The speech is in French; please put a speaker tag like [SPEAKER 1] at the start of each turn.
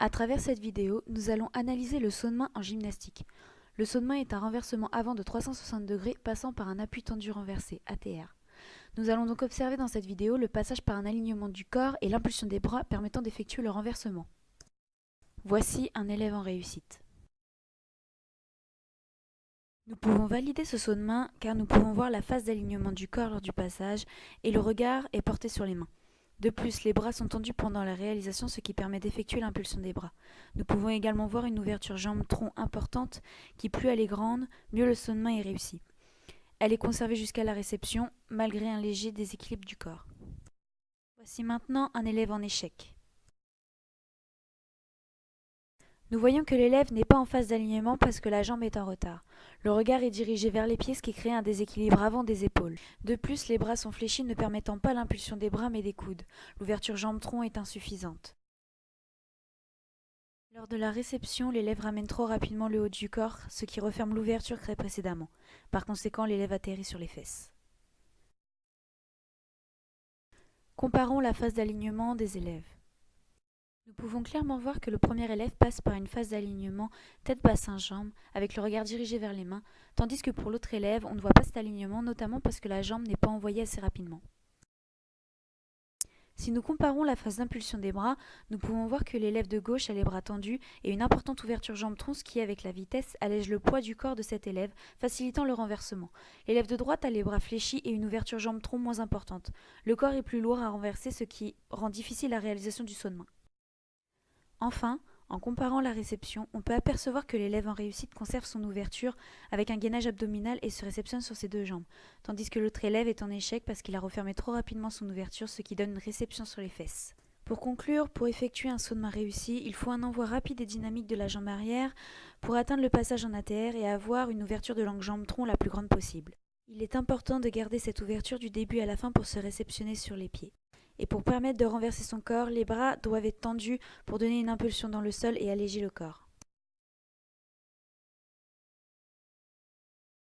[SPEAKER 1] À travers cette vidéo, nous allons analyser le saut de main en gymnastique. Le saut de main est un renversement avant de 360 degrés passant par un appui tendu renversé, ATR. Nous allons donc observer dans cette vidéo le passage par un alignement du corps et l'impulsion des bras permettant d'effectuer le renversement. Voici un élève en réussite. Nous pouvons valider ce saut de main car nous pouvons voir la phase d'alignement du corps lors du passage et le regard est porté sur les mains. De plus, les bras sont tendus pendant la réalisation, ce qui permet d'effectuer l'impulsion des bras. Nous pouvons également voir une ouverture jambe-tronc importante qui, plus elle est grande, mieux le saut de main est réussi. Elle est conservée jusqu'à la réception, malgré un léger déséquilibre du corps. Voici maintenant un élève en échec. Nous voyons que l'élève n'est pas en phase d'alignement parce que la jambe est en retard. Le regard est dirigé vers les pieds, ce qui crée un déséquilibre avant des épaules. De plus, les bras sont fléchis ne permettant pas l'impulsion des bras mais des coudes. L'ouverture jambe-tronc est insuffisante. Lors de la réception, l'élève ramène trop rapidement le haut du corps, ce qui referme l'ouverture créée précédemment. Par conséquent, l'élève atterrit sur les fesses. Comparons la phase d'alignement des élèves. Nous pouvons clairement voir que le premier élève passe par une phase d'alignement tête-bassin-jambe avec le regard dirigé vers les mains, tandis que pour l'autre élève, on ne voit pas cet alignement, notamment parce que la jambe n'est pas envoyée assez rapidement. Si nous comparons la phase d'impulsion des bras, nous pouvons voir que l'élève de gauche a les bras tendus et une importante ouverture jambe-tronc qui, avec la vitesse, allège le poids du corps de cet élève, facilitant le renversement. L'élève de droite a les bras fléchis et une ouverture jambe-tronc moins importante. Le corps est plus lourd à renverser, ce qui rend difficile la réalisation du saut de main. Enfin, en comparant la réception, on peut apercevoir que l'élève en réussite conserve son ouverture avec un gainage abdominal et se réceptionne sur ses deux jambes, tandis que l'autre élève est en échec parce qu'il a refermé trop rapidement son ouverture, ce qui donne une réception sur les fesses. Pour conclure, pour effectuer un saut de main réussi, il faut un envoi rapide et dynamique de la jambe arrière pour atteindre le passage en ATR et avoir une ouverture de l'angle jambe-tronc la plus grande possible. Il est important de garder cette ouverture du début à la fin pour se réceptionner sur les pieds. Et pour permettre de renverser son corps, les bras doivent être tendus pour donner une impulsion dans le sol et alléger le corps.